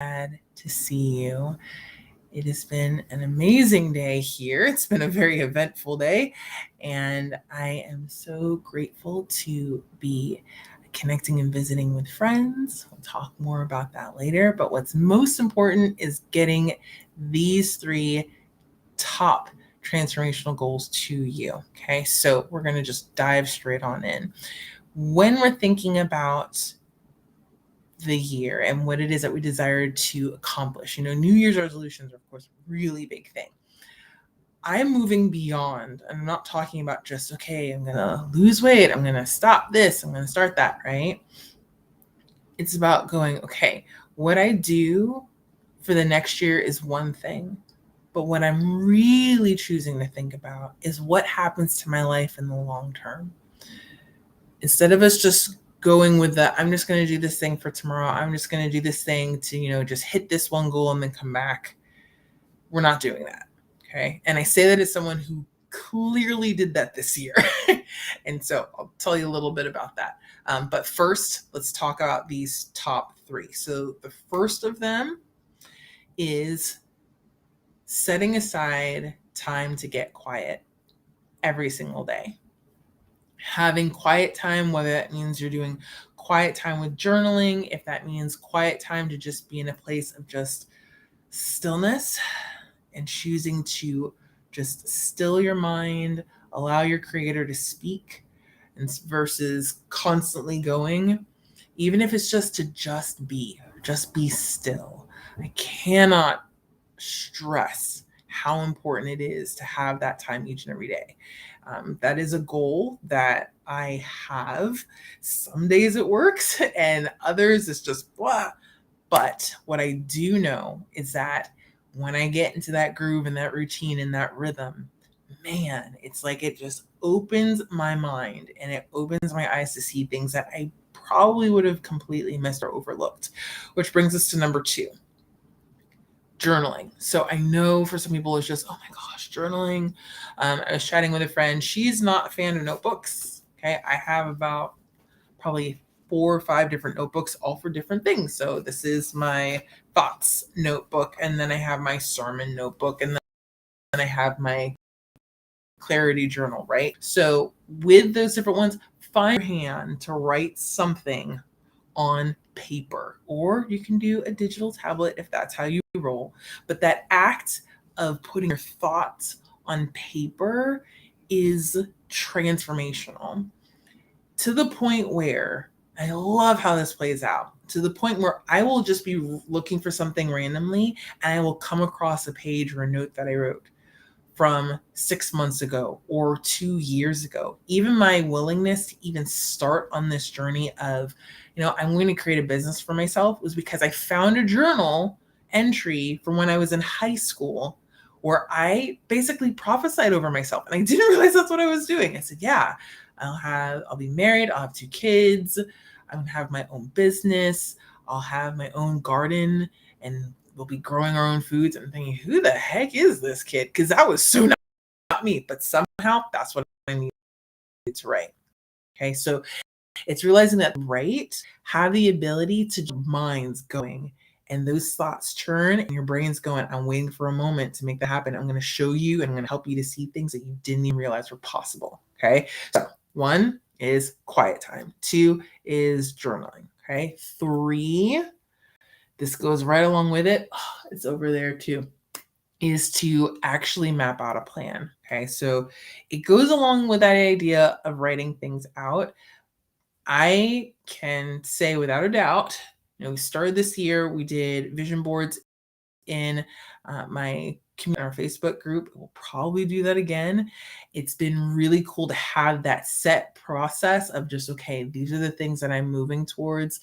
glad to see you. It has been an amazing day here. It's been a very eventful day, and I am so grateful to be connecting and visiting with friends. We'll talk more about that later, but what's most important is getting these three top transformational goals to you. Okay, so we're going to just dive straight on in. When we're thinking about the year and what it is that we desire to accomplish. New Year's resolutions are, of course, a really big thing. I'm moving beyond. I'm not talking about just, okay, I'm going to lose weight. I'm going to stop this. I'm going to start that, right? It's about going, okay, what I do for the next year is one thing. But what I'm really choosing to think about is what happens to my life in the long term. Instead of us just going with the, I'm just going to do this thing for tomorrow. I'm just going to do this thing to, just hit this one goal and then come back. We're not doing that. Okay. And I say that as someone who clearly did that this year. And so I'll tell you a little bit about that. But first, let's talk about these top three. So the first of them is setting aside time to get quiet every single day. Having quiet time, whether that means you're doing quiet time with journaling, if that means quiet time to just be in a place of just stillness and choosing to just still your mind, allow your creator to speak, and versus constantly going, even if it's just to just be still. I cannot stress how important it is to have that time each and every day. That is a goal that I have. Some days it works and others it's just blah. But what I do know is that when I get into that groove and that routine and that rhythm, man, it's like it just opens my mind and it opens my eyes to see things that I probably would have completely missed or overlooked. Which brings us to number two, journaling. So I know for some people it's just, oh my gosh, journaling. I was chatting with a friend. She's not a fan of notebooks. Okay. I have about probably 4 or 5 different notebooks, all for different things. So this is my thoughts notebook, and then I have my sermon notebook, and then I have my clarity journal, right? So with those different ones, find your hand to write something on paper, or you can do a digital tablet if that's how you roll. But that act of putting your thoughts on paper is transformational to the point where I love how this plays out. To the point where I will just be looking for something randomly and I will come across a page or a note that I wrote from 6 months ago or 2 years ago. Even my willingness to even start on this journey of, I'm going to create a business for myself was because I found a journal entry from when I was in high school where I basically prophesied over myself. And I didn't realize that's what I was doing. I said, yeah, I'll be married. I'll have 2 kids. I'm gonna have my own business. I'll have my own garden and we'll be growing our own foods. And I'm thinking, who the heck is this kid? Because that was so not me, but somehow that's what I needed to write. Okay, so it's realizing that have the ability to minds going and those thoughts churn and your brain's going, I'm waiting for a moment to make that happen. I'm going to show you and I'm going to help you to see things that you didn't even realize were possible. Okay, so 1 is quiet time, 2 is journaling. Okay, 3, this goes right along with it. Oh, it's over there too, is to actually map out a plan. Okay, so it goes along with that idea of writing things out. I can say without a doubt, we started this year, we did vision boards in my community, our Facebook group. We'll probably do that again. It's been really cool to have that set process of just, okay, these are the things that I'm moving towards.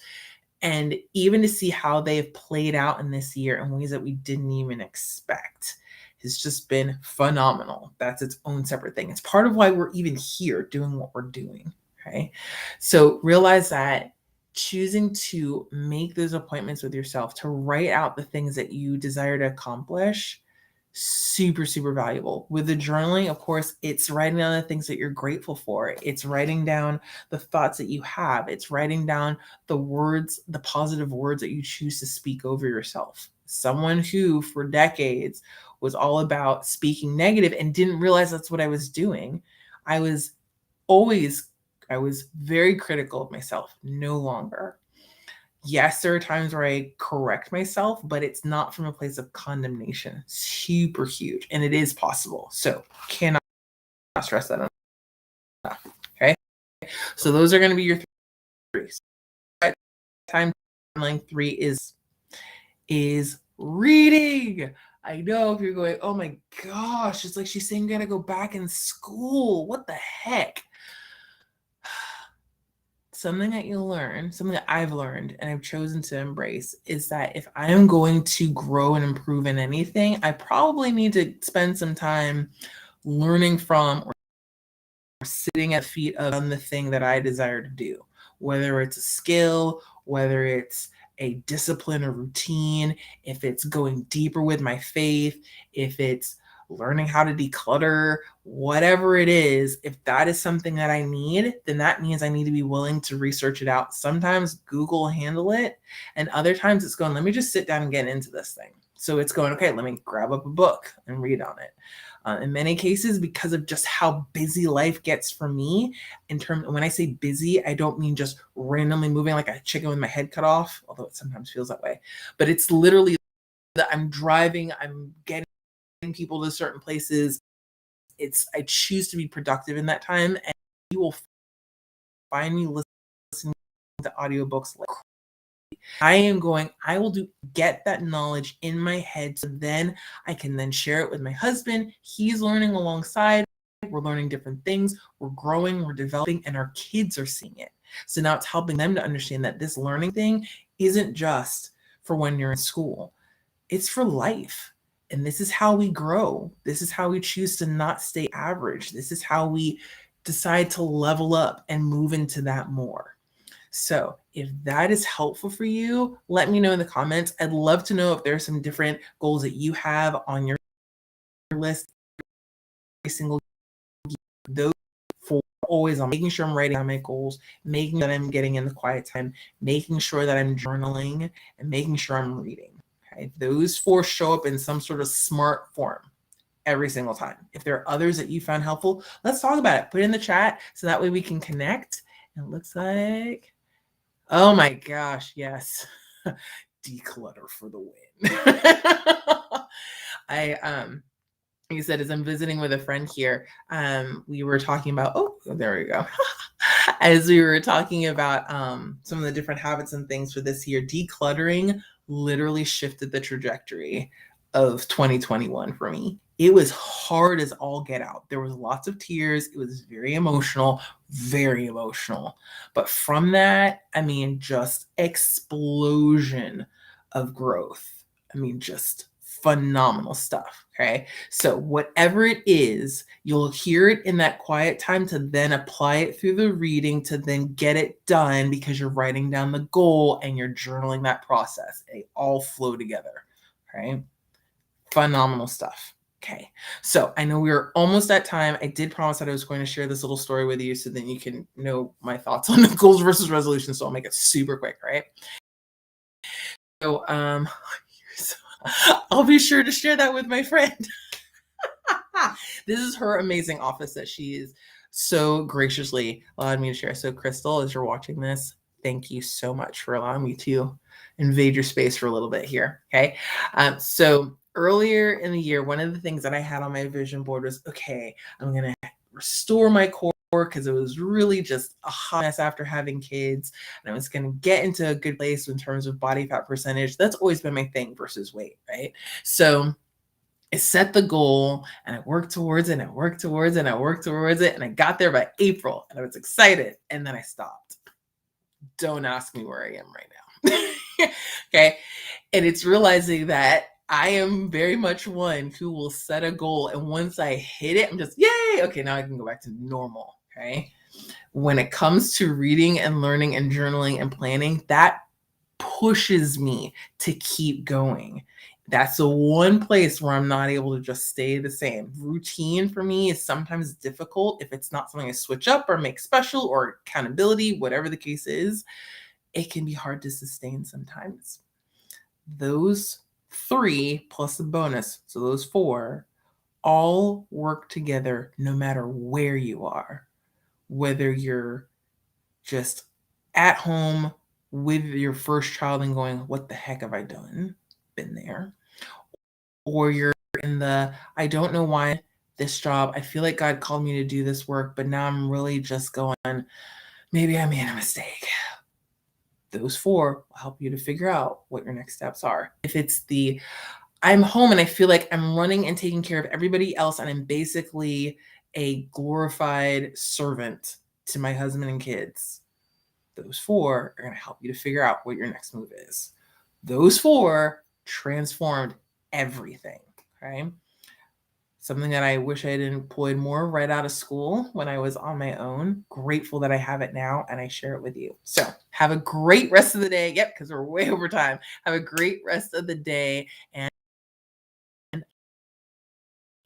And even to see how they've played out in this year in ways that we didn't even expect has just been phenomenal. That's its own separate thing. It's part of why we're even here doing what we're doing. Okay. So realize that choosing to make those appointments with yourself to write out the things that you desire to accomplish super, super valuable. With the journaling, of course, it's writing down the things that you're grateful for. It's writing down the thoughts that you have. It's writing down the words, the positive words that you choose to speak over yourself. Someone who for decades was all about speaking negative and didn't realize that's what I was doing. I was very critical of myself. No longer. Yes, there are times where I correct myself, but it's not from a place of condemnation. Super huge. And it is possible. So cannot stress that enough. Okay. So those are going to be your three. Time line 3 is reading. I know if you're going, oh my gosh, it's like she's saying you gotta go back in school. What the heck? Something that you'll learn, something that I've learned and I've chosen to embrace is that if I am going to grow and improve in anything, I probably need to spend some time learning from or sitting at feet of on the thing that I desire to do, whether it's a skill, whether it's a discipline or routine, if it's going deeper with my faith, if it's learning how to declutter, whatever it is, if that is something that I need, then that means I need to be willing to research it out. Sometimes Google will handle it, and other times it's going, let me just sit down and get into this thing. So it's going, okay, let me grab up a book and read on it. In many cases, because of just how busy life gets for me, when I say busy, I don't mean just randomly moving like a chicken with my head cut off, although it sometimes feels that way. But it's literally that I'm driving, I'm getting people to certain places. I choose to be productive in that time, and you will find me listening to audiobooks like I will get that knowledge in my head so then I can then share it with my husband. He's learning alongside. We're learning different things. We're growing, we're developing, and our kids are seeing it. So now it's helping them to understand that this learning thing isn't just for when you're in school. It's for life. And this is how we grow. This is how we choose to not stay average. This is how we decide to level up and move into that more. So if that is helpful for you, let me know in the comments. I'd love to know if there's some different goals that you have on your list. Every single those for always on making sure I'm writing down my goals, making that I'm getting in the quiet time, making sure that I'm journaling, and making sure I'm reading. Okay, those 4 show up in some sort of smart form every single time. If there are others that you found helpful, let's talk about it. Put it in the chat so that way we can connect. And it looks like, oh my gosh, yes. Declutter for the win. He said, as I'm visiting with a friend here, we were talking about, oh, there we go. As we were talking about some of the different habits and things for this year, decluttering literally shifted the trajectory of 2021 for me. It was hard as all get out. There was lots of tears. It was very emotional, very emotional. But from that, I mean, just explosion of growth. I mean, just phenomenal stuff. Okay. So whatever it is, you'll hear it in that quiet time to then apply it through the reading to then get it done because you're writing down the goal and you're journaling that process. They all flow together. Okay. Phenomenal stuff. Okay. So I know we are almost at time. I did promise that I was going to share this little story with you so then you can know my thoughts on the goals versus resolutions. So I'll make it super quick. Right. So, I'll be sure to share that with my friend. This is her amazing office that she is so graciously allowed me to share. So Crystal, as you're watching this, thank you so much for allowing me to invade your space for a little bit here. Okay. So earlier in the year, one of the things that I had on my vision board was, okay, I'm going to restore my core because it was really just a hot mess after having kids, and I was going to get into a good place in terms of body fat percentage. That's always been my thing versus weight, right? So I set the goal and I worked towards it and I worked towards it and I worked towards it, and I got there by April and I was excited, and then I stopped. Don't ask me where I am right now. Okay. And it's realizing that I am very much one who will set a goal, and once I hit it, I'm just, yay, okay, now I can go back to normal. Okay. When it comes to reading and learning and journaling and planning, that pushes me to keep going. That's the one place where I'm not able to just stay the same. Routine for me is sometimes difficult if it's not something I switch up or make special, or accountability, whatever the case is. It can be hard to sustain sometimes. Those 3 plus a bonus, so those 4, all work together no matter where you are. Whether you're just at home with your first child and going, what the heck have I done? Been there. Or you're in the, I don't know why this job, I feel like God called me to do this work, but now I'm really just going, maybe I made a mistake. Those 4 will help you to figure out what your next steps are. If it's the, I'm home and I feel like I'm running and taking care of everybody else, and I'm basically a glorified servant to my husband and kids, those 4 are going to help you to figure out what your next move is. Those 4 transformed everything. Okay. Something that I wish I had employed more right out of school when I was on my own. Grateful that I have it now and I share it with you. So have a great rest of the day. Yep, because we're way over time. Have a great rest of the day. And